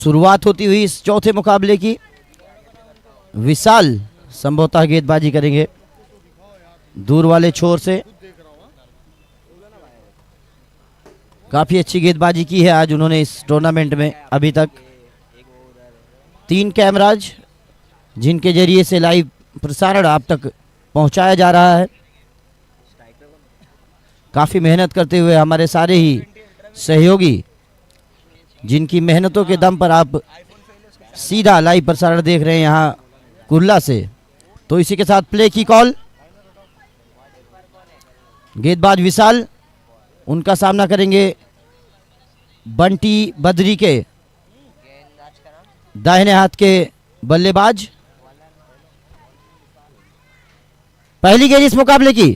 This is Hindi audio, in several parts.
शुरुआत होती हुई इस चौथे मुकाबले की। विशाल संभवतः गेंदबाजी करेंगे दूर वाले छोर से। काफी अच्छी गेंदबाजी की है आज उन्होंने इस टूर्नामेंट में अभी तक। 3 कैमराज जिनके जरिए से लाइव प्रसारण आप तक पहुंचाया जा रहा है। काफी मेहनत करते हुए हमारे सारे ही सहयोगी, जिनकी मेहनतों के दम पर आप सीधा लाइव प्रसारण देख रहे हैं यहाँ कुर्ला से। तो इसी के साथ प्ले की कॉल। गेंदबाज विशाल, उनका सामना करेंगे बंटी बद्री के दाहिने हाथ के बल्लेबाज। पहली गेंद इस मुकाबले की।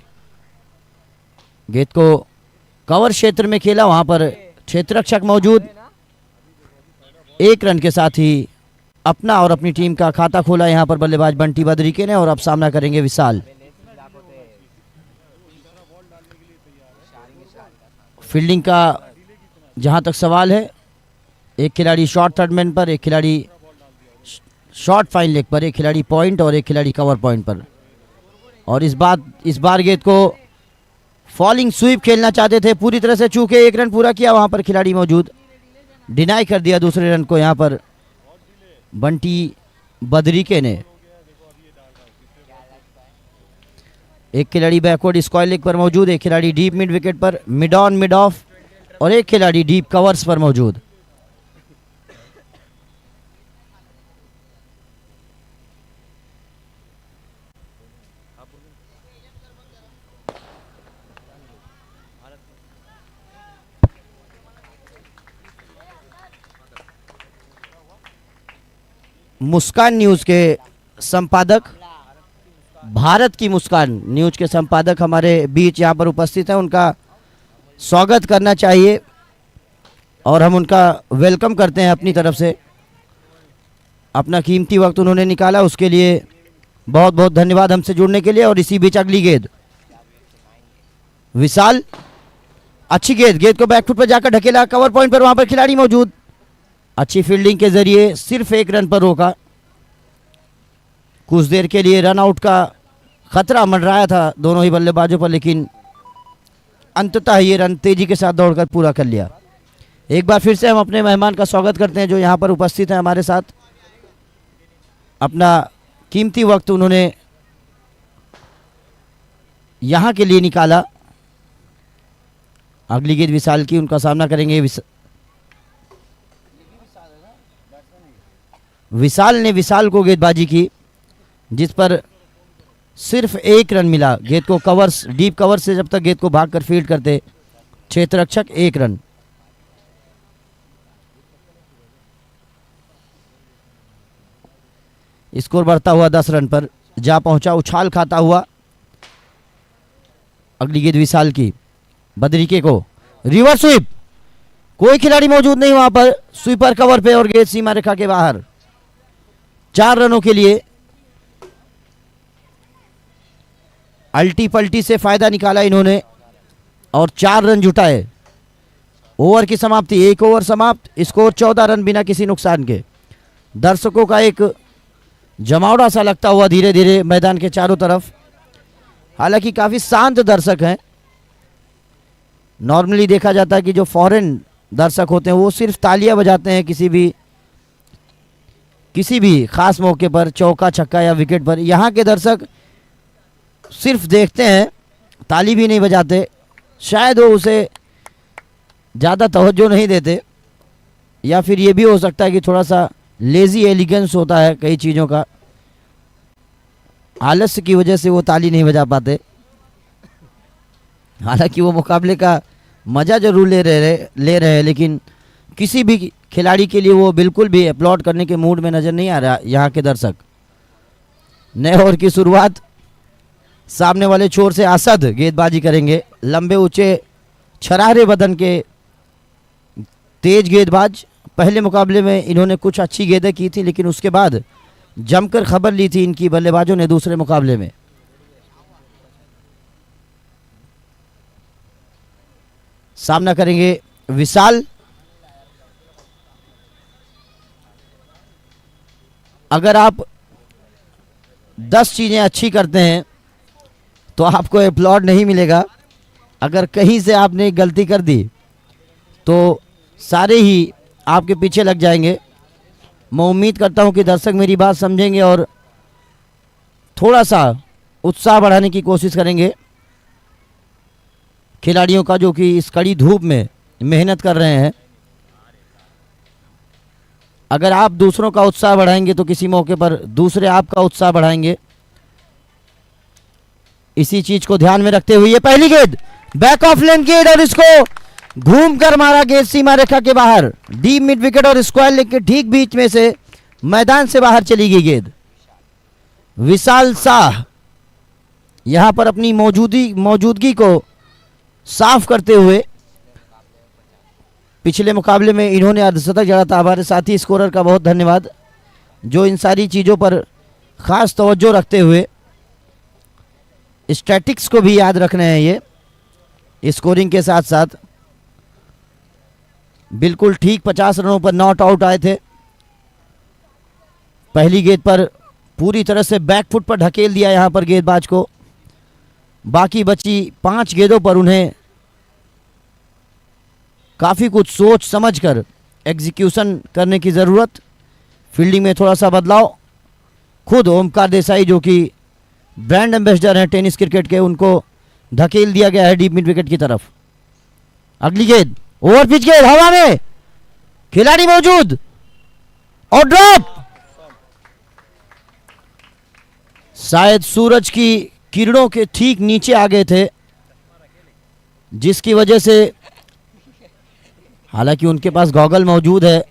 गेंद को कवर क्षेत्र में खेला, वहां पर क्षेत्र रक्षक मौजूद। 1 रन के साथ ही अपना और अपनी टीम का खाता खोला यहां पर बल्लेबाज बंटी बद्रिके ने। और अब सामना करेंगे विशाल। फील्डिंग का जहां तक सवाल है, एक खिलाड़ी शॉर्ट थर्ड मैन पर, एक खिलाड़ी शॉर्ट फाइन लेग पर, एक खिलाड़ी पॉइंट और एक खिलाड़ी कवर पॉइंट पर। और इस बार गेंद को फॉलिंग स्वीप खेलना चाहते थे, पूरी तरह से चूके 1 रन पूरा किया, वहां पर खिलाड़ी मौजूद, डिनाई कर दिया दूसरे रन को यहां पर बंटी बद्रिके ने। एक खिलाड़ी बैकवर्ड स्क्वायर लेग पर मौजूद, एक खिलाड़ी डीप मिड विकेट पर, मिड ऑन मिड ऑफ, और एक खिलाड़ी डीप कवर्स पर मौजूद। मुस्कान न्यूज के संपादक, भारत की मुस्कान न्यूज के संपादक हमारे बीच यहाँ पर उपस्थित हैं। उनका स्वागत करना चाहिए और हम उनका वेलकम करते हैं अपनी तरफ से। अपना कीमती वक्त उन्होंने निकाला, उसके लिए बहुत बहुत धन्यवाद हमसे जुड़ने के लिए। और इसी बीच अगली गेंद विशाल, अच्छी गेंद को बैकफुट पर जाकर ढकेला, कवर पॉइंट पर वहां पर खिलाड़ी मौजूद, अच्छी फील्डिंग के जरिए सिर्फ 1 रन पर रोका। कुछ देर के लिए रन आउट का खतरा मंडराया था दोनों ही बल्लेबाजों पर, लेकिन अंततः ये रन तेजी के साथ दौड़कर पूरा कर लिया। एक बार फिर से हम अपने मेहमान का स्वागत करते हैं जो यहाँ पर उपस्थित हैं हमारे साथ। अपना कीमती वक्त उन्होंने यहाँ के लिए निकाला। अगली गेंद विशाल की, उनका सामना करेंगे विशाल को गेंदबाजी की, जिस पर सिर्फ 1 रन मिला। गेंद को कवर्स, डीप कवर से जब तक गेंद को भागकर फील्ड करते क्षेत्र रक्षक, 1 रन। स्कोर बढ़ता हुआ 10 रन पर जा पहुंचा, उछाल खाता हुआ। अगली गेंद विशाल की, बद्रिके को रिवर्स स्वीप, कोई खिलाड़ी मौजूद नहीं वहां पर, स्वीपर कवर पे और गेंद सीमा रेखा के बाहर। 4 रनों के लिए अल्टी पल्टी से फायदा निकाला इन्होंने और 4 रन जुटाए। ओवर की समाप्ति, 1 ओवर समाप्त, स्कोर 14 रन बिना किसी नुकसान के। दर्शकों का एक जमावड़ा सा लगता हुआ धीरे धीरे मैदान के चारों तरफ। हालांकि काफी शांत दर्शक हैं। नॉर्मली देखा जाता है कि जो फॉरेन दर्शक होते हैं वो सिर्फ तालियां बजाते हैं किसी भी खास मौके पर, चौका छक्का या विकेट पर। यहाँ के दर्शक सिर्फ देखते हैं, ताली भी नहीं बजाते। शायद वो उसे ज़्यादा तवज्जो नहीं देते, या फिर ये भी हो सकता है कि थोड़ा सा लेजी एलिगेंस होता है कई चीज़ों का, आलस्य की वजह से वो ताली नहीं बजा पाते। हालांकि वो मुकाबले का मज़ा जरूर ले रहे हैं, लेकिन किसी भी खिलाड़ी के लिए वो बिल्कुल भी अपलॉड करने के मूड में नज़र नहीं आ रहा यहाँ के दर्शक। नए ओवर की शुरुआत, सामने वाले छोर से असद गेंदबाजी करेंगे। लंबे ऊंचे छरारे बदन के तेज गेंदबाज। पहले मुकाबले में इन्होंने कुछ अच्छी गेंदें की थी, लेकिन उसके बाद जमकर खबर ली थी इनकी बल्लेबाजों ने दूसरे मुकाबले में। सामना करेंगे विशाल। अगर आप 10 चीज़ें अच्छी करते हैं तो आपको अपलॉड नहीं मिलेगा। अगर कहीं से आपने गलती कर दी तो सारे ही आपके पीछे लग जाएंगे। मैं उम्मीद करता हूं कि दर्शक मेरी बात समझेंगे और थोड़ा सा उत्साह बढ़ाने की कोशिश करेंगे खिलाड़ियों का, जो कि इस कड़ी धूप में मेहनत कर रहे हैं। अगर आप दूसरों का उत्साह बढ़ाएंगे तो किसी मौके पर दूसरे आपका उत्साह बढ़ाएंगे। इसी चीज को ध्यान में रखते हुए ये पहली गेंद बैक ऑफ लेन गेंद और इसको घूमकर मारा गेंद सीमा रेखा के बाहर, डीप मिड विकेट और स्क्वायर लेग के ठीक बीच में से मैदान से बाहर चली गई गेंद। विशाल शाह यहां पर अपनी मौजूदगी को साफ करते हुए, पिछले मुकाबले में इन्होंने अर्धशतक जड़ा था। हमारे साथी स्कोरर का बहुत धन्यवाद जो इन सारी चीज़ों पर ख़ास तवज्जो रखते हुए स्टैटिक्स को भी याद रख रहे हैं। ये स्कोरिंग के साथ साथ बिल्कुल ठीक 50 रनों पर नॉट आउट आए थे। पहली गेंद पर पूरी तरह से बैकफुट पर ढकेल दिया यहां पर गेंदबाज को। बाकी बची 5 गेंदों पर उन्हें काफ़ी कुछ सोच समझकर एग्जीक्यूशन करने की ज़रूरत। फील्डिंग में थोड़ा सा बदलाव। खुद ओमकार देसाई जो कि ब्रांड एम्बेसडर हैं टेनिस क्रिकेट के, उनको धकेल दिया गया है डीप मिड विकेट की तरफ। अगली गेंद ओवर पिच गेंद हवा में, खिलाड़ी मौजूद और ड्रॉप। शायद सूरज की किरणों के ठीक नीचे आ गए थे, जिसकी वजह से, हालांकि उनके पास गॉगल मौजूद है,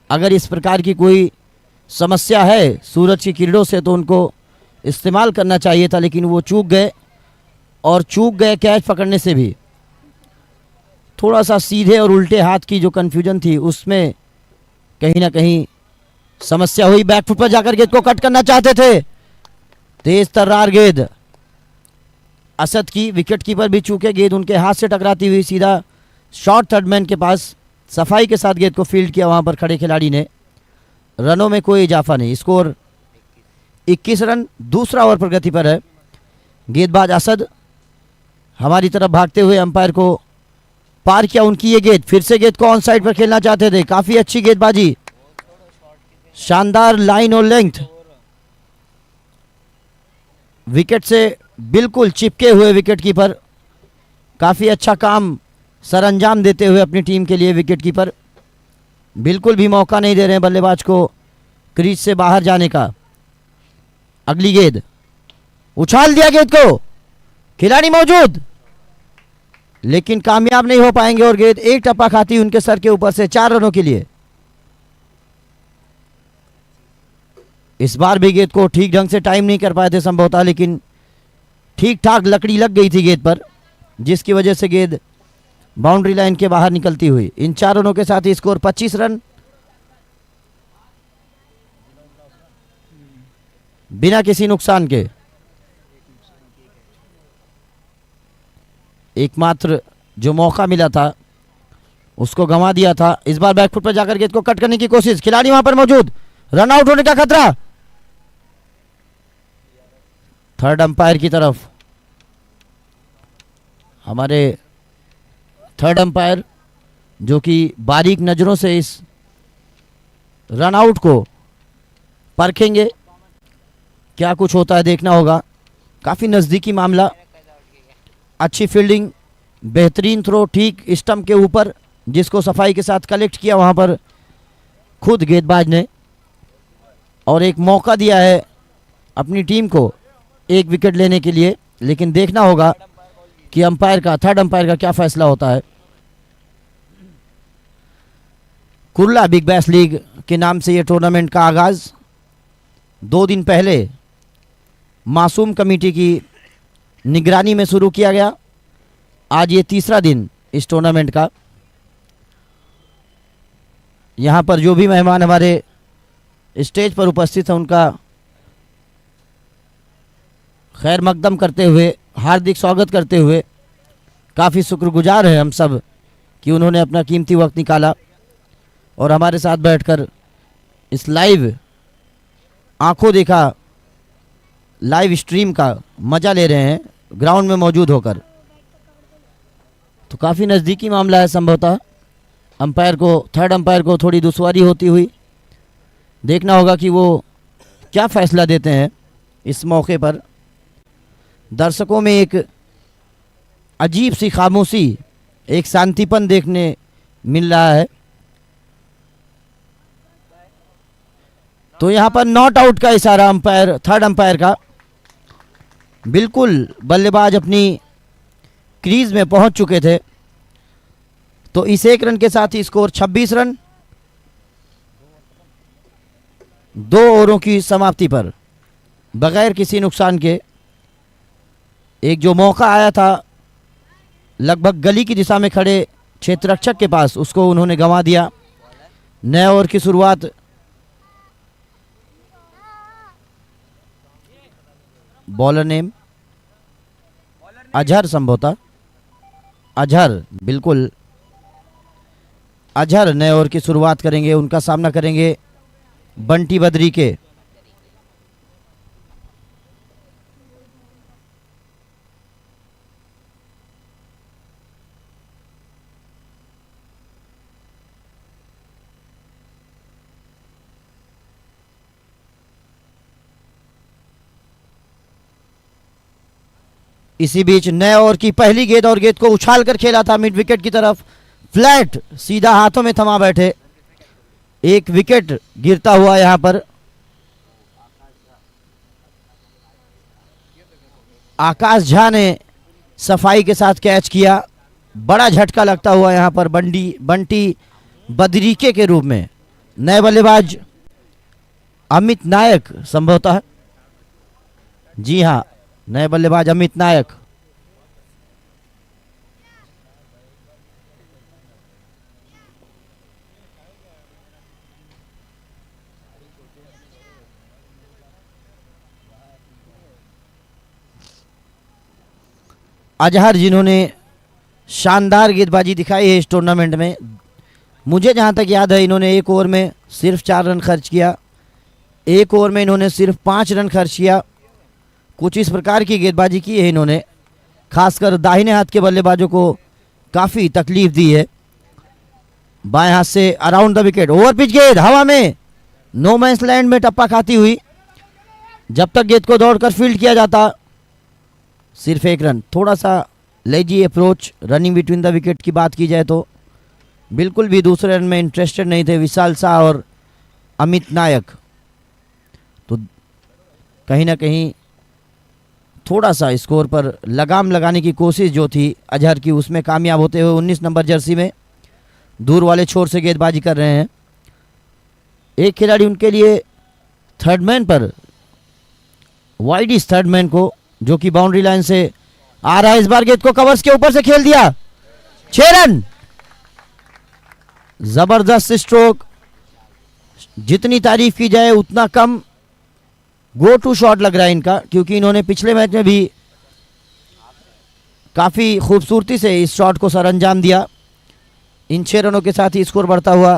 अगर इस प्रकार की कोई समस्या है सूरज की किरणों से तो उनको इस्तेमाल करना चाहिए था, लेकिन वो चूक गए। और चूक गए कैच पकड़ने से भी। थोड़ा सा सीधे और उल्टे हाथ की जो कन्फ्यूजन थी उसमें कहीं ना कहीं समस्या हुई। बैकफुट पर जाकर गेंद को कट करना चाहते थे, तेज तर्रार गेंद असद की, विकेट कीपर भी चूके, गेंद उनके हाथ से टकराती हुई सीधा शॉर्ट थर्ड मैन के पास सफाई के साथ गेंद को फील्ड किया वहां पर खड़े खिलाड़ी ने। रनों में कोई इजाफा नहीं, स्कोर 21 रन। दूसरा ओवर प्रगति पर है। गेंदबाज असद हमारी तरफ भागते हुए अंपायर को पार किया। उनकी ये गेंद, फिर से गेंद को ऑन साइड पर खेलना चाहते थे। काफी अच्छी गेंदबाजी, शानदार लाइन और लेंथ, विकेट से बिल्कुल चिपके हुए विकेट कीपर। काफी अच्छा काम सरअंजाम देते हुए अपनी टीम के लिए विकेट कीपर बिल्कुल भी मौका नहीं दे रहे हैं बल्लेबाज को क्रीज से बाहर जाने का। अगली गेंद, उछाल दिया गेंद को, खिलाड़ी मौजूद लेकिन कामयाब नहीं हो पाएंगे और गेंद एक टप्पा खाती उनके सर के ऊपर से 4 रनों के लिए। इस बार भी गेंद को ठीक ढंग से टाइम नहीं कर पाए थे संभवतः, लेकिन ठीक ठाक लकड़ी लग गई थी गेंद पर, जिसकी वजह से गेंद बाउंड्री लाइन के बाहर निकलती हुई। इन 4 रनों के साथ ही स्कोर 25 रन बिना किसी नुकसान के। एकमात्र जो मौका मिला था उसको गंवा दिया था। इस बार बैकफुट पर जाकर गेंद को कट करने की कोशिश, खिलाड़ी वहां पर मौजूद, रन आउट होने का खतरा। थर्ड अंपायर की तरफ, हमारे थर्ड अंपायर जो कि बारीक नजरों से इस रन आउट को परखेंगे। क्या कुछ होता है देखना होगा। काफी नजदीकी मामला, अच्छी फील्डिंग, बेहतरीन थ्रो ठीक स्टंप के ऊपर, जिसको सफाई के साथ कलेक्ट किया वहां पर खुद गेंदबाज ने, और एक मौका दिया है अपनी टीम को एक विकेट लेने के लिए। लेकिन देखना होगा कि अंपायर का, थर्ड अंपायर का क्या फैसला होता है। कुर्ला बिग बैश लीग के नाम से ये टूर्नामेंट का आगाज 2 दिन पहले मासूम कमेटी की निगरानी में शुरू किया गया। आज ये तीसरा दिन इस टूर्नामेंट का। यहाँ पर जो भी मेहमान हमारे स्टेज पर उपस्थित हैं उनका खैर मकदम करते हुए, हार्दिक स्वागत करते हुए काफ़ी शुक्रगुजार हैं हम सब कि उन्होंने अपना कीमती वक्त निकाला और हमारे साथ बैठकर इस लाइव आंखों देखा लाइव स्ट्रीम का मजा ले रहे हैं ग्राउंड में मौजूद होकर। तो काफ़ी नज़दीकी मामला है, संभवतः अंपायर को, थर्ड अंपायर को थोड़ी दुश्वारी होती हुई। देखना होगा कि वो क्या फैसला देते हैं इस मौके पर। दर्शकों में एक अजीब सी खामोशी, एक शांतिपन देखने मिल रहा है। तो यहाँ पर नॉट आउट का इशारा अंपायर, थर्ड अंपायर का। बिल्कुल बल्लेबाज अपनी क्रीज में पहुंच चुके थे। तो इस एक रन के साथ ही स्कोर 26 रन 2 ओवरों की समाप्ति पर बगैर किसी नुकसान के। एक जो मौका आया था लगभग गली की दिशा में खड़े क्षेत्ररक्षक के पास, उसको उन्होंने गंवा दिया। नए ओवर की शुरुआत बॉलर नेम अजहर, संभवतः अजहर, बिल्कुल अजहर नए ओवर की शुरुआत करेंगे। उनका सामना करेंगे बंटी बद्री के। इसी बीच नए ओवर की पहली गेंद, और गेंद को उछाल कर खेला था मिड विकेट की तरफ, फ्लैट सीधा हाथों में थमा बैठे। एक विकेट गिरता हुआ यहां पर आकाश झा ने सफाई के साथ कैच किया। बड़ा झटका लगता हुआ यहां पर बंटी बद्रीके के रूप में। नए बल्लेबाज अमित नायक, संभवतः, जी हां, नए बल्लेबाज अमित नायक। अजहर जिन्होंने शानदार गेंदबाजी दिखाई है इस टूर्नामेंट में। मुझे जहां तक याद है इन्होंने एक ओवर में सिर्फ 4 रन खर्च किया, एक ओवर में इन्होंने सिर्फ 5 रन खर्च किया। कुछ इस प्रकार की गेंदबाजी की है इन्होंने, खासकर दाहिने हाथ के बल्लेबाजों को काफ़ी तकलीफ दी है। बाएं हाथ से around the wicket, over pitch गेंद हवा में नो मैंस लैंड में टप्पा खाती हुई। जब तक गेंद को दौड़कर फील्ड किया जाता सिर्फ 1 रन। थोड़ा सा lazy approach running between the wicket की बात की जाए तो बिल्कुल भी दूसरे रन में इंटरेस्टेड नहीं थे विशाल शाह और अमित नायक। तो कहीं ना कहीं थोड़ा सा स्कोर पर लगाम लगाने की कोशिश जो थी अजहर की, उसमें कामयाब होते हुए 19 नंबर जर्सी में दूर वाले छोर से गेंदबाजी कर रहे हैं। एक खिलाड़ी उनके लिए थर्ड मैन पर, वाइड इस थर्ड मैन को, जो कि बाउंड्री लाइन से आ रहा है। इस बार गेंद को कवर्स के ऊपर से खेल दिया, 6 रन। जबरदस्त स्ट्रोक, जितनी तारीफ की जाए उतना कम। गो टू शॉट लग रहा है इनका, क्योंकि इन्होंने पिछले मैच में भी काफी खूबसूरती से इस शॉट को सरअंजाम दिया। इन 6 रनों के साथ ही स्कोर बढ़ता हुआ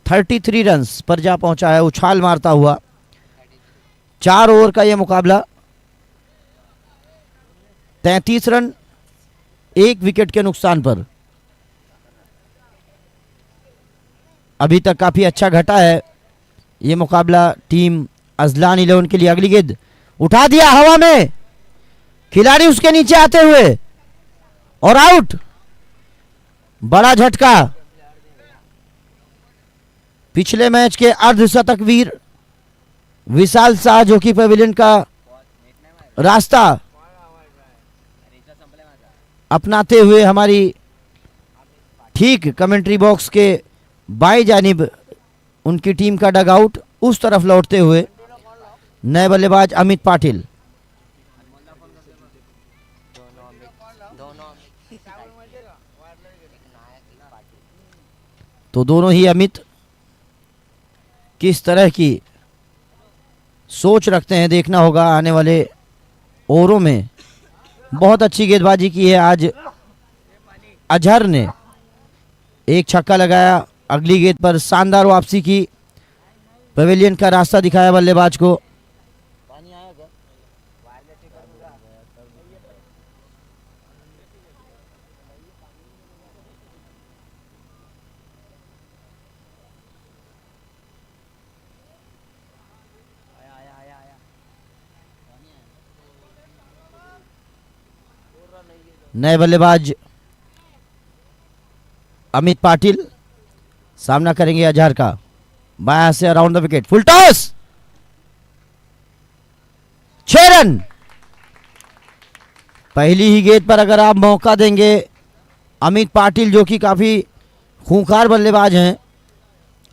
33 रन्स पर जा पहुंचा है, उछाल मारता हुआ। 4 ओवर का यह मुकाबला, 33 रन 1 विकेट के नुकसान पर अभी तक काफी अच्छा घटा है ये मुकाबला टीम अजलान 11 के लिए। अगली गेंद उठा दिया हवा में, खिलाड़ी उसके नीचे आते हुए और आउट। बड़ा झटका, पिछले मैच के अर्धशतक वीर विशाल शाह, जो कि पवेलियन का रास्ता अपनाते हुए हमारी ठीक कमेंट्री बॉक्स के बाएं जानिब उनकी टीम का डगआउट, उस तरफ लौटते हुए नए बल्लेबाज अमित पाटिल। तो दोनों ही अमित किस तरह की सोच रखते हैं देखना होगा आने वाले ओवरों में। बहुत अच्छी गेंदबाजी की है आज अजहर ने, एक छक्का लगाया, अगली गेंद पर शानदार वापसी की, पवेलियन का रास्ता दिखाया बल्लेबाज को। नए बल्लेबाज अमित पाटिल सामना करेंगे अजहर का। बाएं से around the wicket, full toss, 6 run. पहली ही गेंद पर अगर आप मौका देंगे अमित पाटिल जो कि काफी खूंखार बल्लेबाज हैं,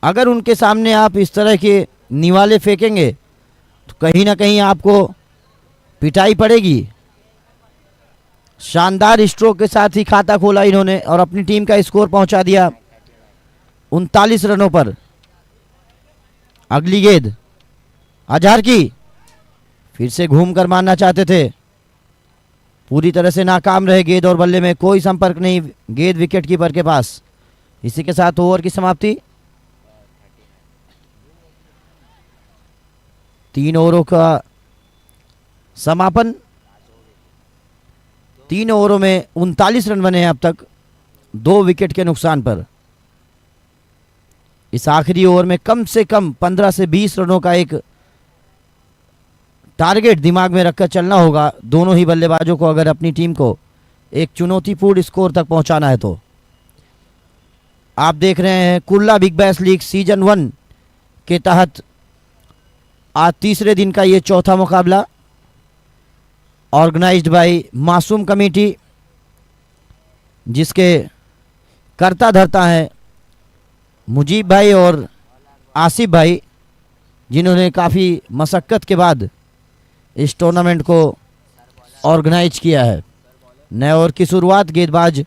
अगर उनके सामने आप इस तरह के निवाले फेंकेंगे तो कहीं ना कहीं आपको पिटाई पड़ेगी। शानदार स्ट्रोक के साथ ही खाता खोला इन्होंने और अपनी टीम का स्कोर पहुंचा दिया 39 रनों पर। अगली गेंद अजहर की, फिर से घूमकर मारना चाहते थे, पूरी तरह से नाकाम रहे। गेंद और बल्ले में कोई संपर्क नहीं, गेंद विकेट कीपर के पास। इसी के साथ ओवर की समाप्ति। 3 ओवरों का समापन। 3 ओवरों में 39 रन बने हैं अब तक, 2 विकेट के नुकसान पर। इस आखिरी ओवर में कम से कम 15 से 20 रनों का एक टारगेट दिमाग में रखकर चलना होगा दोनों ही बल्लेबाजों को, अगर अपनी टीम को एक चुनौतीपूर्ण स्कोर तक पहुंचाना है तो। आप देख रहे हैं Kurla big bash league season 1 के तहत आज तीसरे दिन का ये चौथा मुकाबला, ऑर्गेनाइज्ड बाय मासूम कमेटी, जिसके कर्ता धर्ता हैं मुजीब भाई और आसिफ भाई, जिन्होंने काफ़ी मशक्क़त के बाद इस टूर्नामेंट को ऑर्गेनाइज किया है। नए ओवर की शुरुआत, गेंदबाज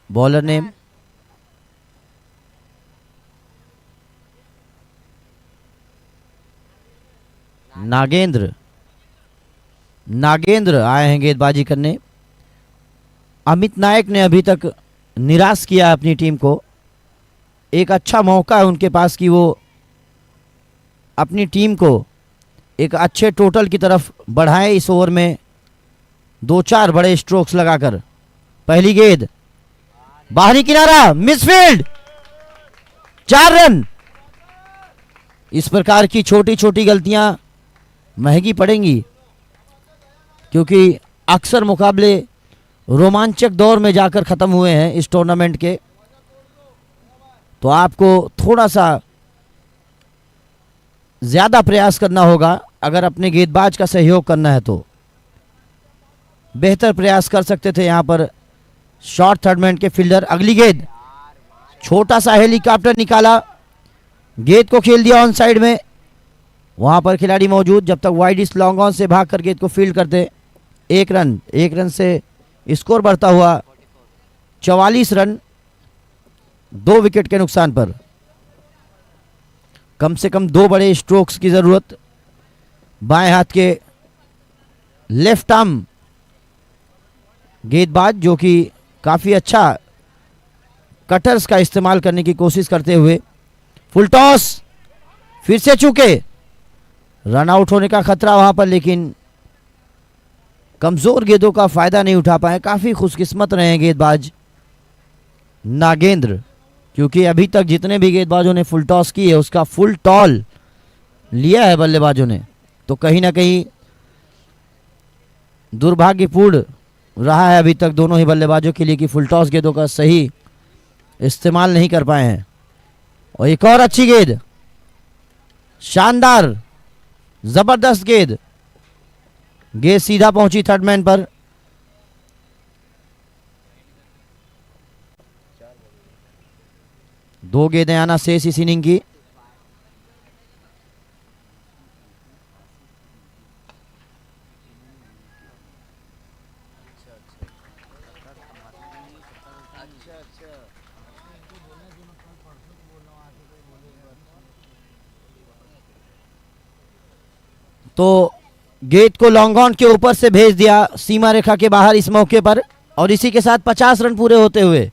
बॉलर नेम नागेंद्र आए हैं गेंदबाजी करने। अमित नायक ने अभी तक निराश किया अपनी टीम को। एक अच्छा मौका है उनके पास कि वो अपनी टीम को एक अच्छे टोटल की तरफ बढ़ाएं इस ओवर में 2-4 बड़े स्ट्रोक्स लगाकर। पहली गेंद बाहरी किनारा, मिसफील्ड, 4 रन। इस प्रकार की छोटी छोटी गलतियां महंगी पड़ेंगी, क्योंकि अक्सर मुकाबले रोमांचक दौर में जाकर ख़त्म हुए हैं इस टूर्नामेंट के। तो आपको थोड़ा सा ज़्यादा प्रयास करना होगा अगर अपने गेंदबाज का सहयोग करना है तो। बेहतर प्रयास कर सकते थे यहाँ पर शॉर्ट थर्डमैन के फील्डर। अगली गेंद, छोटा सा हेलीकॉप्टर निकाला, गेंद को खेल दिया ऑन साइड में। वहाँ पर खिलाड़ी मौजूद, जब तक वाइड इस लॉन्ग ऑन से भागकर गेंद को फील्ड करते। 1 रन से स्कोर बढ़ता हुआ 44 रन, 2 विकेट के नुकसान पर। कम से कम 2 बड़े स्ट्रोक्स की जरूरत। बाएं हाथ के लेफ्ट आर्म गेंदबाज जो कि काफी अच्छा कटर्स का इस्तेमाल करने की कोशिश करते हुए, फुल टॉस, फिर से चूके, रन आउट होने का खतरा वहां पर, लेकिन कमजोर गेंदों का फायदा नहीं उठा पाए। काफी खुशकिस्मत रहे हैं गेंदबाज नागेंद्र, क्योंकि अभी तक जितने भी गेंदबाजों ने फुल टॉस की है उसका फुल टॉल लिया है बल्लेबाजों ने। तो कहीं ना कहीं दुर्भाग्यपूर्ण रहा है अभी तक दोनों ही बल्लेबाजों के लिए कि फुल टॉस गेंदों का सही इस्तेमाल नहीं कर पाए हैं। और एक और अच्छी गेंद, शानदार जबरदस्त गेंद सीधा पहुंची थर्ड मैन पर। दो गेंदें आना शेष इस इनिंग की। तो गेंद को लॉन्ग ऑन के ऊपर से भेज दिया सीमा रेखा के बाहर इस मौके पर, और इसी के साथ 50 रन पूरे होते हुए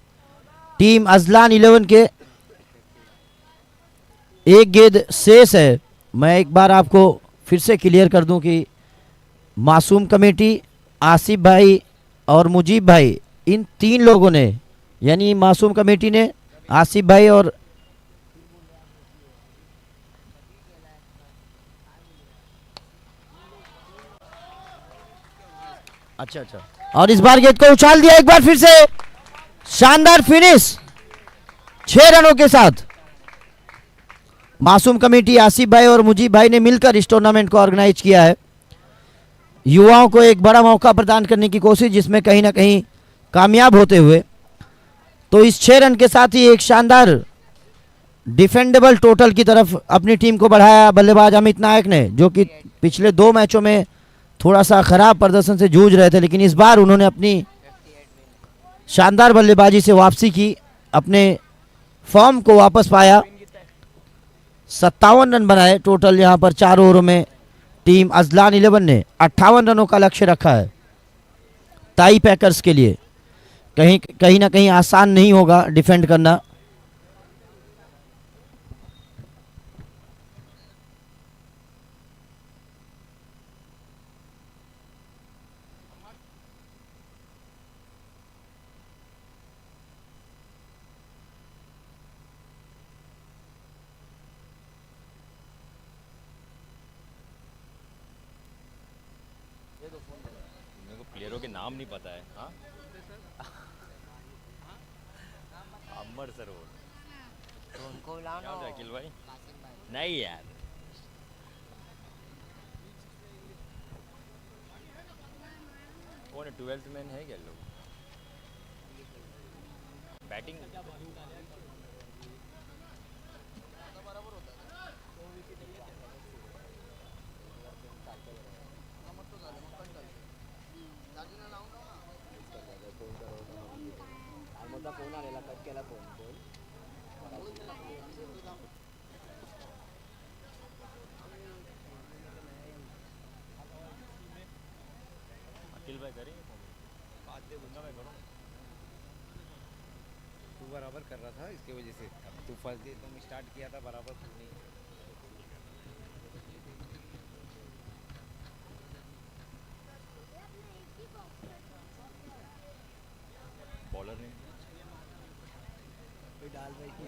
टीम अजलान 11 के एक गेंद शेष है। मैं एक बार आपको फिर से क्लियर कर दूं कि मासूम कमेटी, आसिफ भाई और मुजीब भाई, इन तीन लोगों ने, यानी मासूम कमेटी ने, आसिफ भाई और अच्छा अच्छा, और इस बार गेंद को उछाल दिया एक बार फिर से। शानदार फिनिश 6 रनों के साथ। मासूम कमेटी, आसिफ भाई और मुजीब भाई ने मिलकर इस टूर्नामेंट को ऑर्गेनाइज किया है। युवाओं को एक बड़ा मौका प्रदान करने की कोशिश, जिसमें कहीं ना कहीं कामयाब होते हुए। तो इस 6 रन के साथ ही एक शानदार डिफेंडेबल टोटल की तरफ अपनी टीम को बढ़ाया बल्लेबाज अमित नायक ने, जो कि पिछले 2 मैचों में थोड़ा सा खराब प्रदर्शन से जूझ रहे थे, लेकिन इस बार उन्होंने अपनी शानदार बल्लेबाजी से वापसी की, अपने फॉर्म को वापस पाया। 57 रन बनाए टोटल यहां पर 4 ओवरों में। टीम अजलान 11 ने 58 रनों का लक्ष्य रखा है ताई पैकर्स के लिए। कहीं ना कहीं आसान नहीं होगा डिफेंड करना। मेरे को प्लेयरों के नाम नहीं पता है। हाँ, अमर सर वो तो उनको बुलाओ क्या ना। होता है अखिल भाई? नहीं यार, कौन है 12th मैन है क्या लोग? बैटिंग अखिल भाई करेंगे बात दे बंदा मैं करूँ। तू बराबर कर रहा था इसके वजह से। अब तू फर्स्ट डे तुम स्टार्ट किया था बराबर, तू नहीं। बॉलर ने कोई डाल रही थी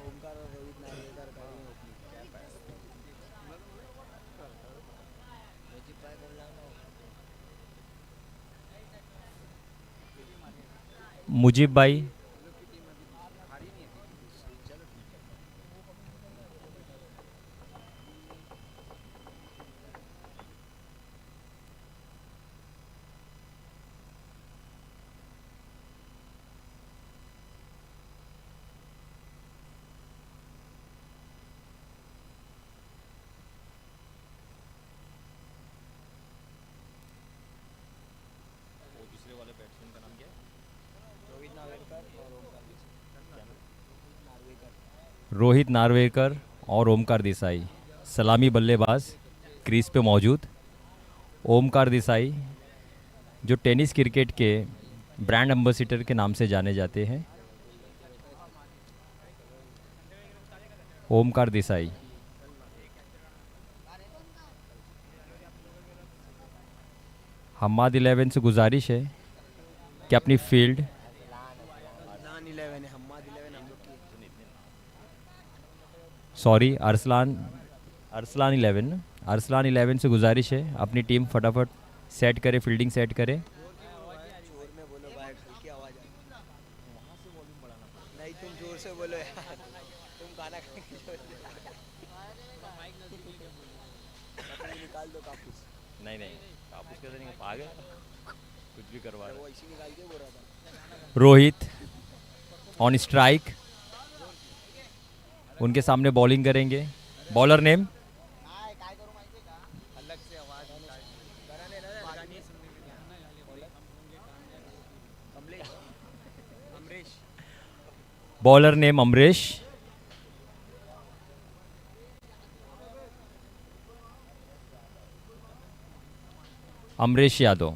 ओमकार और रोहित नार्वेकर करेंगे ओपनिंग। मुझे भाई बोलना ना। मुजीब भाई, वो दूसरे वाले बैट्समैन का नाम क्या है? रोहित नार्वेकर और ओमकार नार्वेकर। रोहित नार्वेकर और ओमकार देसाई सलामी बल्लेबाज क्रीज पे मौजूद। ओमकार देसाई जो टेनिस क्रिकेट के ब्रांड एम्बेसडर के नाम से जाने जाते हैं। ओमकार देसाई हम्माद 11 से गुजारिश है कि अपनी फील्ड अरसलान 11 है, हम्माद 11 हम लोग की। सॉरी अरसलान 11 से गुजारिश है अपनी टीम फटाफट सेट करे, फील्डिंग सेट करे। जोर में बोलो भाई, हल्की आवाज आ रही है। वहाँ से वॉल्यूम बढ़ाना पड़ेगा। नहीं तुम जोर से बोलो यार, तुम गाना गा के जोर से निकाल दो कापूस। नहीं नहीं, कापूस कैसे नहीं आ गए, कुछ भी करवा वो ऐसी निकाल के बोल रहा था। रोहित ऑन स्ट्राइक, उनके सामने बॉलिंग करेंगे। बॉलर नेम अलग से आवाज कराने ना गाने सुनने में Amresh Amresh bowler name Amresh. Amresh Yadav.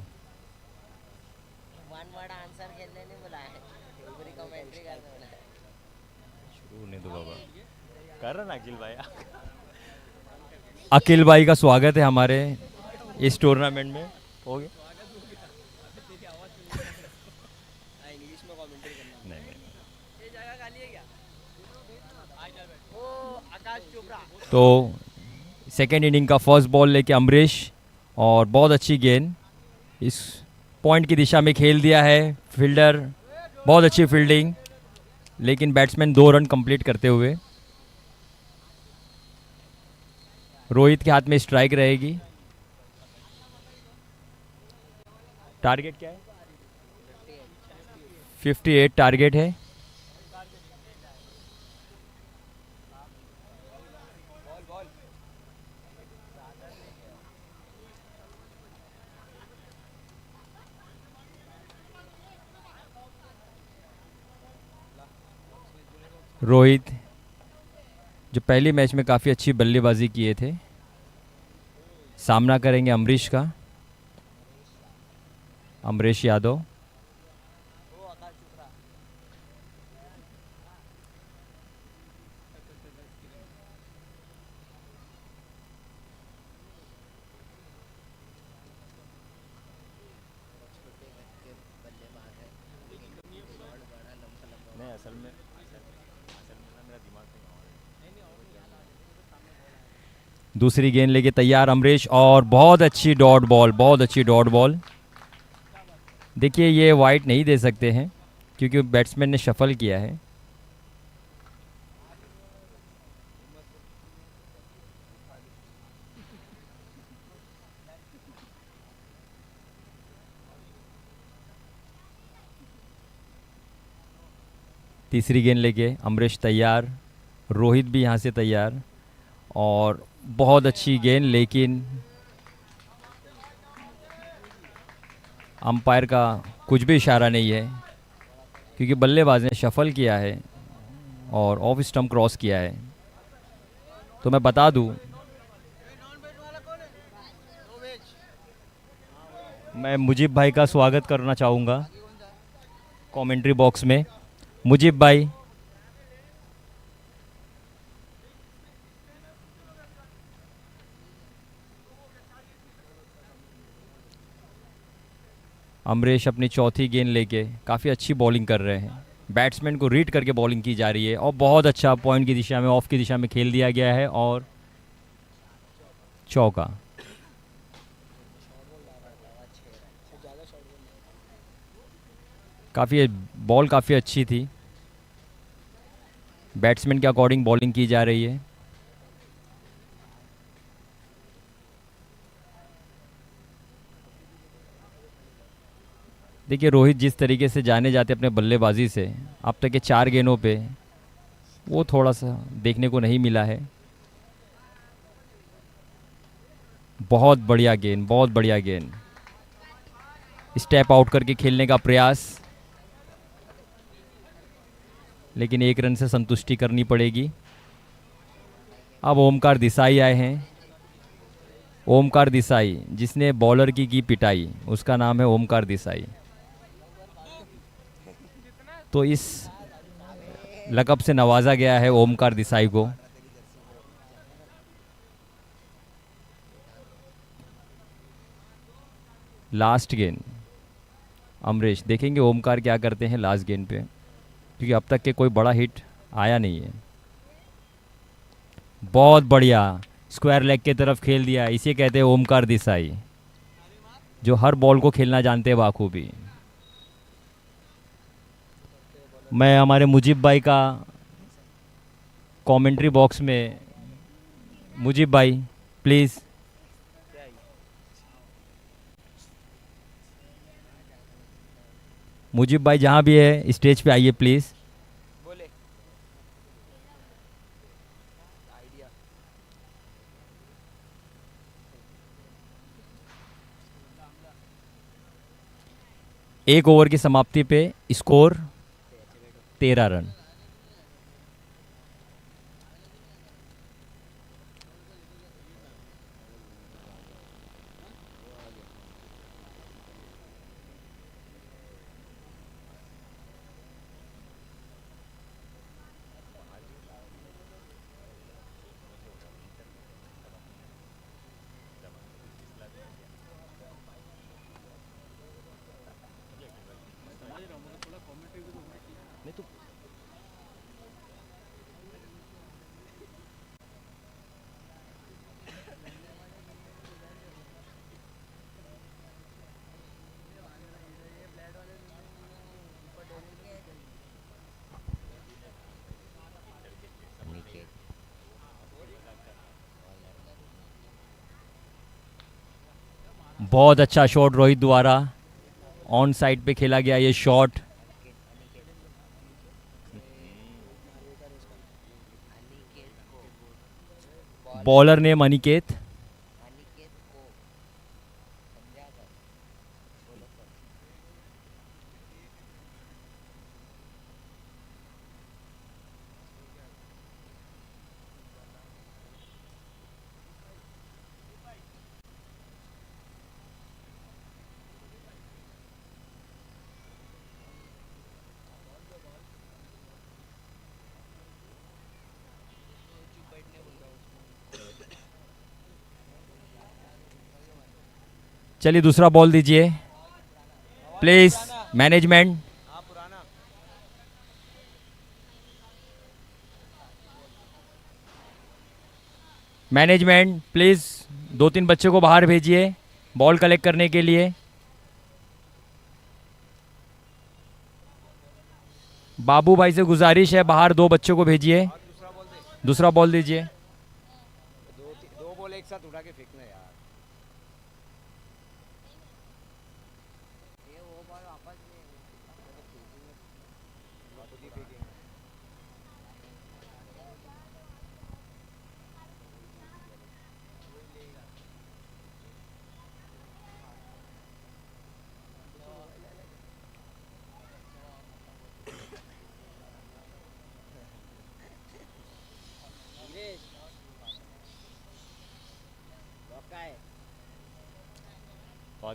One word answer खेलने नहीं बुलाया है, पूरी कमेंट्री करने बुलाया है। शुरू होने दो बाबा, कर रहा ना अखिल भाई। अखिल भाई का स्वागत है हमारे इस टूर्नामेंट में। हो गया। इंग्लिश में कमेंट्री करना। नहीं नहीं। ये जगह खाली है क्या? ओ आकाश चोपड़ा। तो सेकेंड इनिंग का फर्स्ट बॉल लेके अमरीश, और बहुत अच्छी गेंद इस पॉइंट की दिशा में खेल दिया है। फील्डर बहुत अच्छी फील्डिंग, लेकिन बैट्समैन 2 रन कंप्लीट करते हुए। रोहित के हाथ में स्ट्राइक रहेगी। टारगेट क्या है? 58 टारगेट है। रोहित जो पहले मैच में काफ़ी अच्छी बल्लेबाजी किए थे, सामना करेंगे अमरीश का, अमरीश यादव। नहीं असल में मेरा दिमाग दूसरी गेंद लेके तैयार अमरीश, और बहुत अच्छी डॉट बॉल, बहुत अच्छी डॉट बॉल। देखिए ये वाइड नहीं दे सकते हैं क्योंकि बैट्समैन ने शफल किया है। तीसरी गेंद लेके अमरीश तैयार, रोहित भी यहाँ से तैयार, और बहुत अच्छी गेंद, लेकिन अंपायर का कुछ भी इशारा नहीं है क्योंकि बल्लेबाज ने शफल किया है और ऑफ स्टंप क्रॉस किया है। तो मैं बता दूं, मैं मुजीब भाई का स्वागत करना चाहूँगा कमेंट्री बॉक्स में। मुजीब भाई, अमरीश अपनी चौथी गेंद लेके काफ़ी अच्छी बॉलिंग कर रहे हैं। बैट्समैन को रीड करके बॉलिंग की जा रही है और बहुत अच्छा पॉइंट की दिशा में, ऑफ की दिशा में खेल दिया गया है और चौका। काफ़ी बॉल काफ़ी अच्छी थी, बैट्समैन के अकॉर्डिंग बॉलिंग की जा रही है। देखिए रोहित जिस तरीके से जाने जाते अपने बल्लेबाजी से, अब तक के 4 गेंदों पे वो थोड़ा सा देखने को नहीं मिला है। बहुत बढ़िया गेंद, बहुत बढ़िया गेंद। स्टेप आउट करके खेलने का प्रयास, लेकिन 1 रन से संतुष्टि करनी पड़ेगी। अब ओमकार देसाई आए हैं। ओमकार देसाई जिसने बॉलर की पिटाई, उसका नाम है ओमकार देसाई। तो इस लक़ब से नवाजा गया है ओमकार देसाई को। लास्ट गेंद अमरीश, देखेंगे ओमकार क्या करते हैं लास्ट गेंद पे, क्योंकि अब तक के कोई बड़ा हिट आया नहीं है। बहुत बढ़िया स्क्वायर लेग के तरफ खेल दिया, इसे कहते हैं ओमकार देसाई, जो हर बॉल को खेलना जानते हैं बाखूबी। मैं हमारे मुजीब भाई का कमेंट्री बॉक्स में, मुजीब भाई प्लीज़। मुजीब भाई जहाँ भी है स्टेज पे आइए प्लीज़। बोले आइडिया। एक ओवर की समाप्ति पे स्कोर 13 रन। बहुत अच्छा शॉट रोहित द्वारा, ऑन साइड पे खेला गया ये शॉट। अनिकेत को बॉलर नेम अनिकेत। अनिकेत को समझा कर बोलो सर। चलिए दूसरा बॉल दीजिए प्लीज मैनेजमेंट। हाँ पुराना। मैनेजमेंट प्लीज 2-3 बच्चे को बाहर भेजिए बॉल कलेक्ट करने के लिए। बाबू भाई से गुजारिश है बाहर 2 बच्चों को भेजिए। दूसरा बॉल दे। दूसरा बॉल दीजिए। दो बॉल एक साथ उठा के फेंकना यार। ये वो बॉल वापस नहीं खुद ही फेंकेंगे।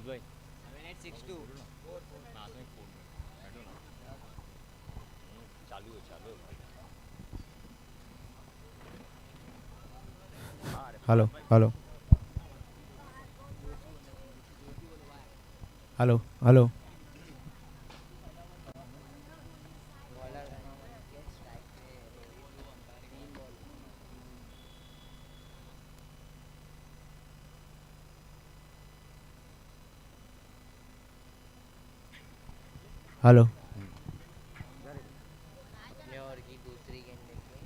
भाई 7-8-6-2 hello hello hello hello. Bowler का नाम अनिकेत, स्ट्राइक पे रोहित, तीन बॉल। हेलो। अपने ओवर की दूसरी गेंद देखिए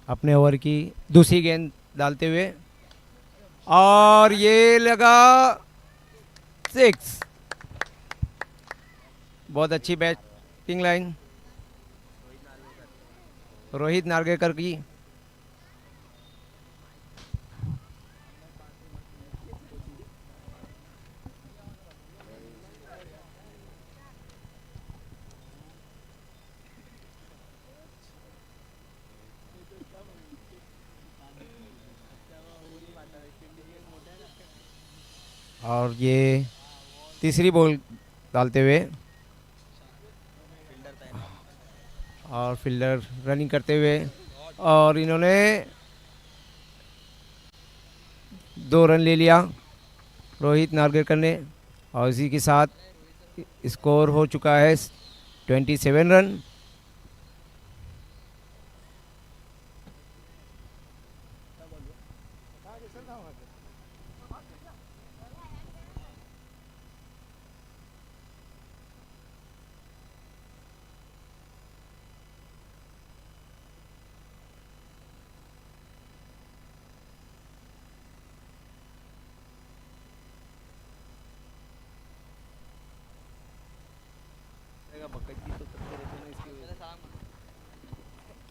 अपने ओवर की दूसरी गेंद डालते हुए और ये लगा 6। बहुत अच्छी बैटिंग लाइन रोहित नार्वेकर की। और ये तीसरी बॉल डालते हुए और फील्डर रनिंग करते हुए और इन्होंने 2 रन ले लिया रोहित नार्वेकर ने और इसी के साथ स्कोर हो चुका है 27 रन।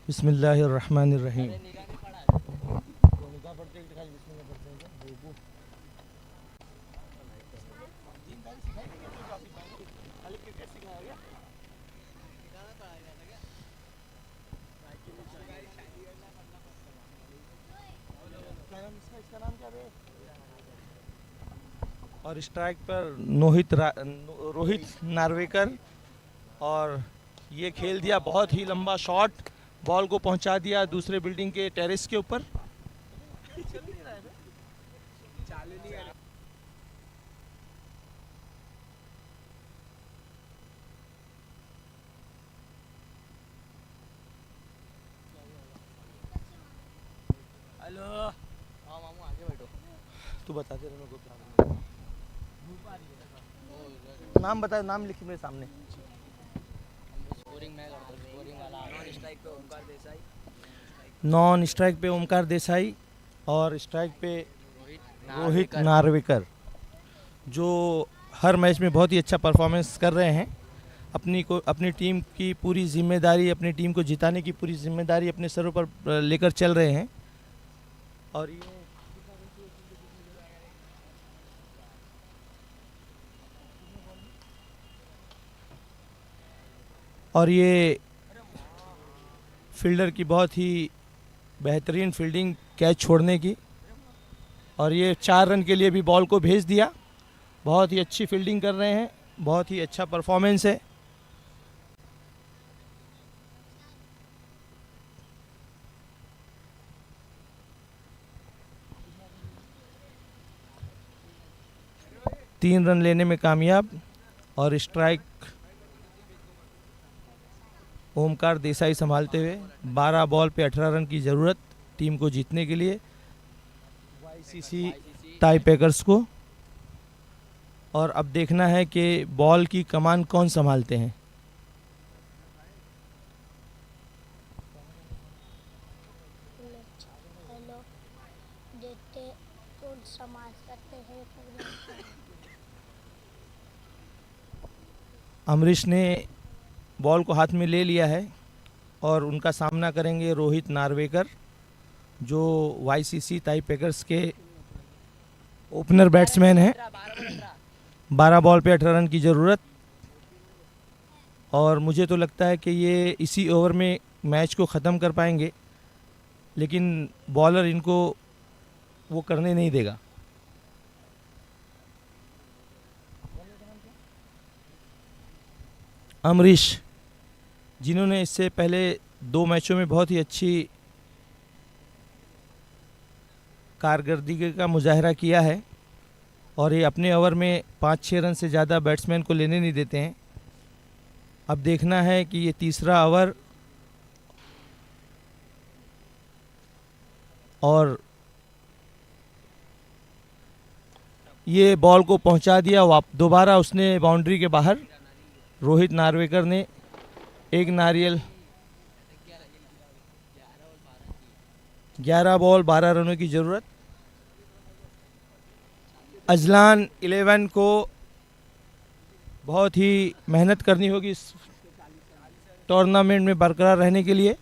बिस्मिल्लाहिर्रहमानिर्रहीम। और स्ट्राइक पर रोहित नार्वेकर और ये खेल दिया बहुत ही लंबा शॉट, बॉल को पहुंचा दिया दूसरे बिल्डिंग के टेरेस के ऊपर। हेलो। हाँ मामू आगे बैठो। तू बता दे मेरे को नाम बता, नाम लिख मेरे सामने। स्कोरिंग मैं करता हूँ, स्कोरिंग वाला नॉन स्ट्राइक पे Omkar Desai, strike non strike पे ओमकार देसाई और स्ट्राइक पे रोहित नार्वेकर, जो हर मैच में बहुत ही अच्छा परफॉर्मेंस कर रहे हैं। अपनी टीम की पूरी जिम्मेदारी, अपनी टीम को जिताने की पूरी जिम्मेदारी अपने सरों पर लेकर चल रहे हैं। और ये फील्डर की बहुत ही बेहतरीन फील्डिंग कैच छोड़ने की, और ये 4 रन के लिए भी बॉल को भेज दिया। बहुत ही अच्छी फील्डिंग कर रहे हैं, बहुत ही अच्छा परफॉर्मेंस है। तीन रन लेने में कामयाब, और स्ट्राइक ओमकार देसाई संभालते हुए। 12 बॉल पे 18 रन की ज़रूरत टीम को जीतने के लिए, वाईसीसी टाई ब्रेकर्स को। और अब देखना है कि बॉल की कमान कौन संभालते हैं। हेलो देखते कौन समाज करते हैं पूरे। अमरीश ने बॉल को हाथ में ले लिया है और उनका सामना करेंगे रोहित नार्वेकर, जो वाईसीसी टाई ब्रेकर्स के ओपनर बैट्समैन हैं। 12 बॉल पे 18 रन की ज़रूरत, और मुझे तो लगता है कि ये इसी ओवर में मैच को ख़त्म कर पाएंगे, लेकिन बॉलर इनको वो करने नहीं देगा। अमरीश, जिन्होंने इससे पहले 2 मैचों में बहुत ही अच्छी कारकर्दगी का मुजाहरा किया है, और ये अपने ओवर में 5-6 रन से ज़्यादा बैट्समैन को लेने नहीं देते हैं। अब देखना है कि ये तीसरा ओवर, और ये बॉल को पहुंचा दिया दोबारा उसने बाउंड्री के बाहर। रोहित नार्वेकर ने एक नारियल, 11 बॉल 12 रनों की ज़रूरत। अजलान 11 को बहुत ही मेहनत करनी होगी इस टूर्नामेंट में बरकरार रहने के लिए,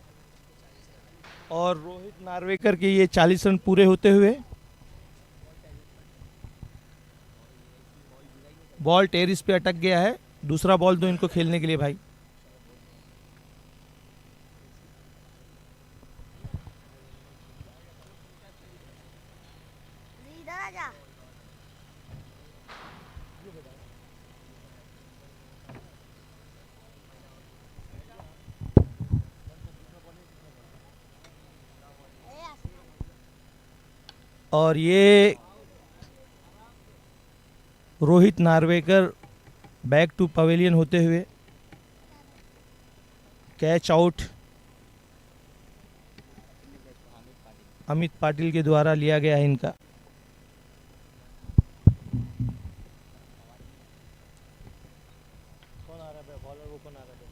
और रोहित नार्वेकर के ये 40 रन पूरे होते हुए बॉल टेरिस पे अटक गया है। दूसरा बॉल दो इनको खेलने के लिए भाई। इधर आ जा। और ये Rohit Narvekar back to pavilion होते हुए कैच आउट अमित पाटिल के द्वारा लिया गया है इनका। कौन आ रहा है बॉलर, वो कौन आ रहा है?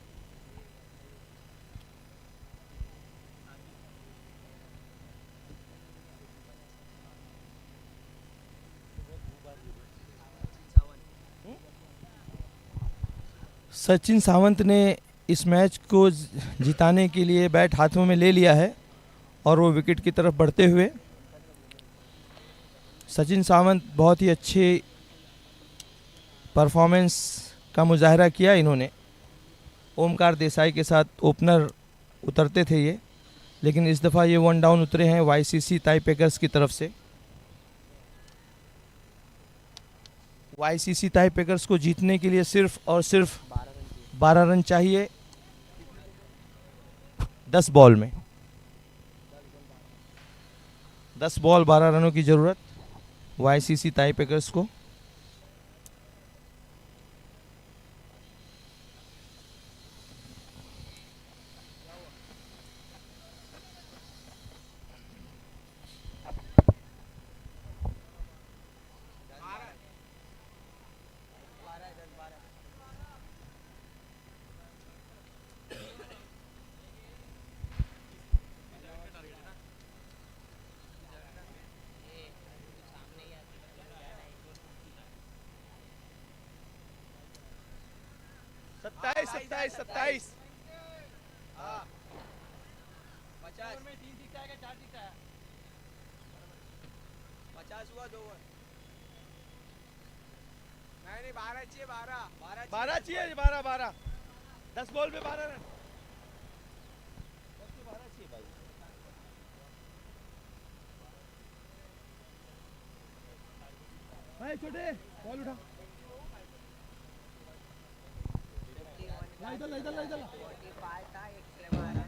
सचिन सावंत ने इस मैच को जिताने के लिए बैट हाथों में ले लिया है, और वो विकेट की तरफ बढ़ते हुए। सचिन सावंत बहुत ही अच्छे परफॉर्मेंस का मुजाहरा किया इन्होंने। ओमकार देसाई के साथ ओपनर उतरते थे ये, लेकिन इस दफ़ा ये 1 डाउन उतरे हैं वाईसीसी टाई ब्रेकर्स की तरफ से। वाईसीसी टाई ब्रेकर्स को जीतने के लिए सिर्फ और सिर्फ 12 रन चाहिए 10 बॉल में। 10 बॉल 12 रनों की ज़रूरत वाईसीसी टाई ब्रेकर्स को। 27 27 27 12 चाहिए 12 12 चाहिए 12 12 10 बॉल पे 12 रन 10 पे 12 चाहिए भाई। भाई छोटे बॉल उठा इधर इधर इधर 45 था, एक स्लैम आ रहा।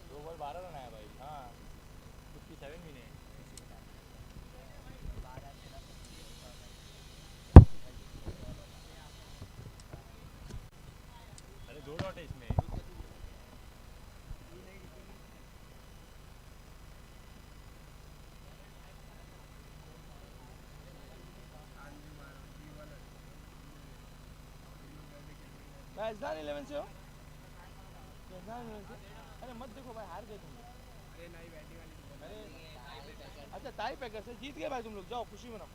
दो बॉल 12 रन आया भाई। हाँ 57 भी नहीं। अरे 2 डॉट है इसमें। राजस्थान 11 से हो, राजस्थान 11 से। अरे मत देखो भाई, हार गए तुम लोग। अरे नहीं बैटिंग वाली अरे अच्छा टाई पैकर से जीत गए भाई तुम लोग, जाओ खुशी मनाओ।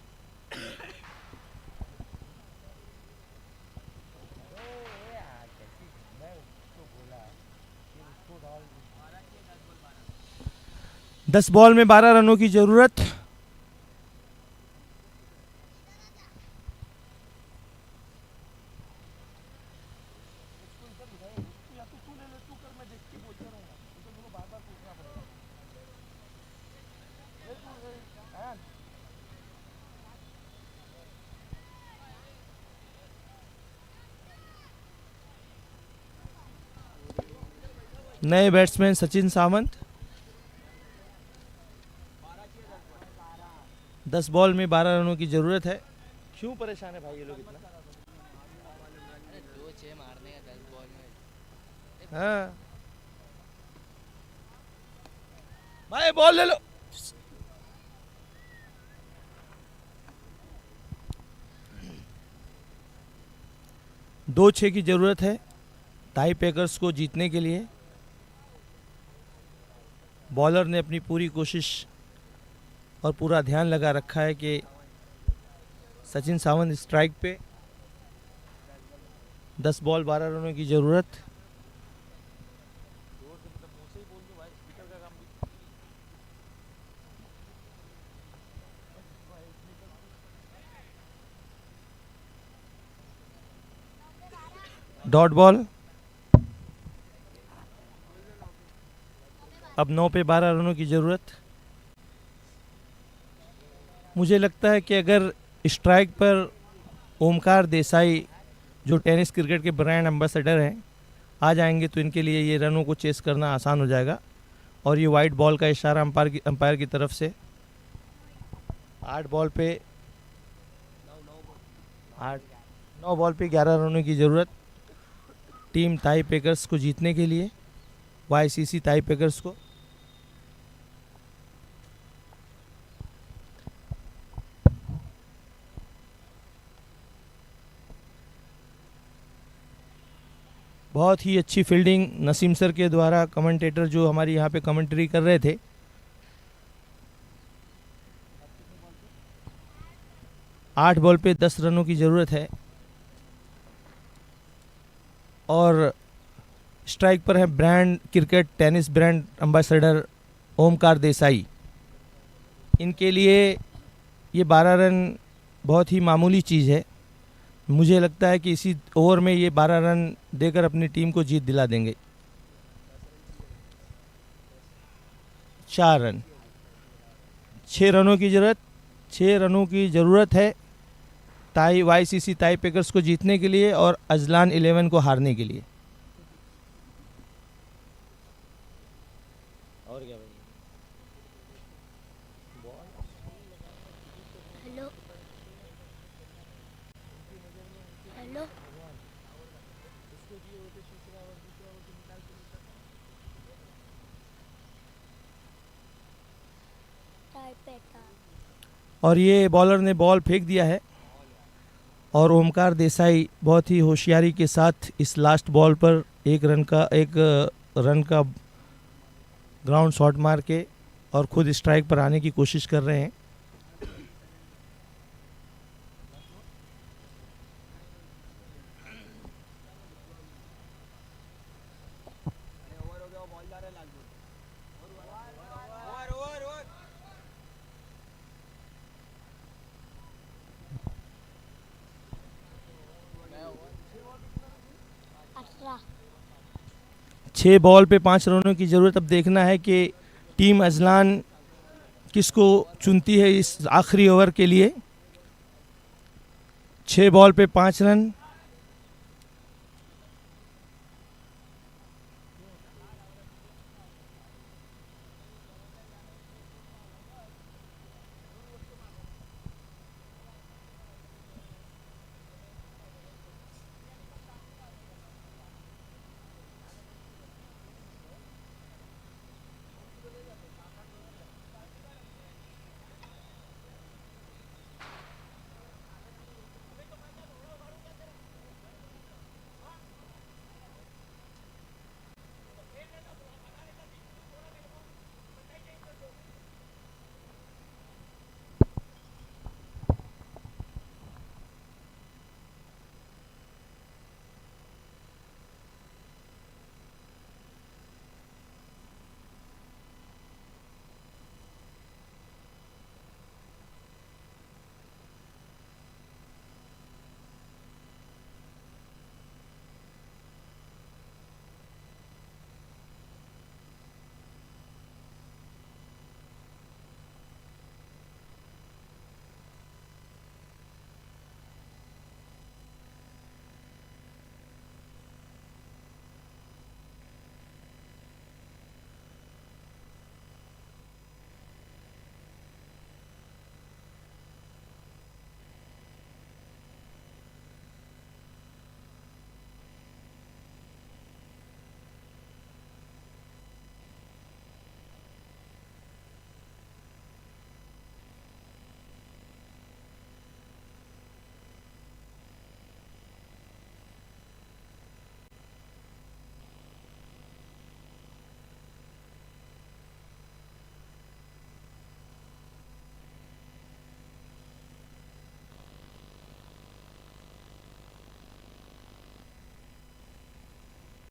दस बॉल में 12 रनों की जरूरत। नए बैट्समैन सचिन सावंत। 10 बॉल में 12 रनों की जरूरत है। क्यों परेशान है भाई ये लोग इतना? अरे 2-6 मारने का 10 बॉल में। हाँ भाई बॉल ले लो। दो 6 की जरूरत है टाई पैकर्स को जीतने के लिए। बॉलर ने अपनी पूरी कोशिश और पूरा ध्यान लगा रखा है कि सचिन सावंत स्ट्राइक पे। 10 बॉल 12 रनों की जरूरत। Dot ball. अब 9 पे 12 रनों की जरूरत। मुझे लगता है कि अगर स्ट्राइक पर ओमकार देसाई जो टेनिस क्रिकेट के ब्रांड एम्बेसडर हैं आ जाएंगे तो इनके लिए ये रनों को चेस करना आसान हो जाएगा। और ये वाइट बॉल का इशारा अंपायर की तरफ से। 8 बॉल पे 9 बॉल पे 11 रनों की ज़रूरत टीम टाई पैकर्स को जीतने के लिए, वाईसीसी टाई पैकर्स को। बहुत ही अच्छी फील्डिंग नसीम सर के द्वारा, कमेंटेटर जो हमारी यहाँ पे कमेंट्री कर रहे थे। आठ बॉल पे 10 रनों की ज़रूरत है और स्ट्राइक पर है brand cricket tennis brand ambassador Omkar Desai. इनके लिए ये 12 रन बहुत ही मामूली चीज़ है। मुझे लगता है कि इसी ओवर में ये 12 रन देकर अपनी टीम को जीत दिला देंगे। 4 रन, 6 रनों की ज़रूरत। 6 रनों की ज़रूरत है टाई वाईसीसी टाई पैकर्स को जीतने के लिए और अजलान 11 को हारने के लिए। और क्या भाई? हेलो हेलो टाई पैकर। और ये बॉलर ने बॉल फेंक दिया है और ओमकार देसाई बहुत ही होशियारी के साथ इस लास्ट बॉल पर एक रन का ग्राउंड शॉट मार के और खुद स्ट्राइक पर आने की कोशिश कर रहे हैं। 17 6 बॉल पे 5 रनों की ज़रूरत। अब देखना है कि टीम अजलान किसको चुनती है इस आखिरी ओवर के लिए। 6 बॉल पे 5 रन।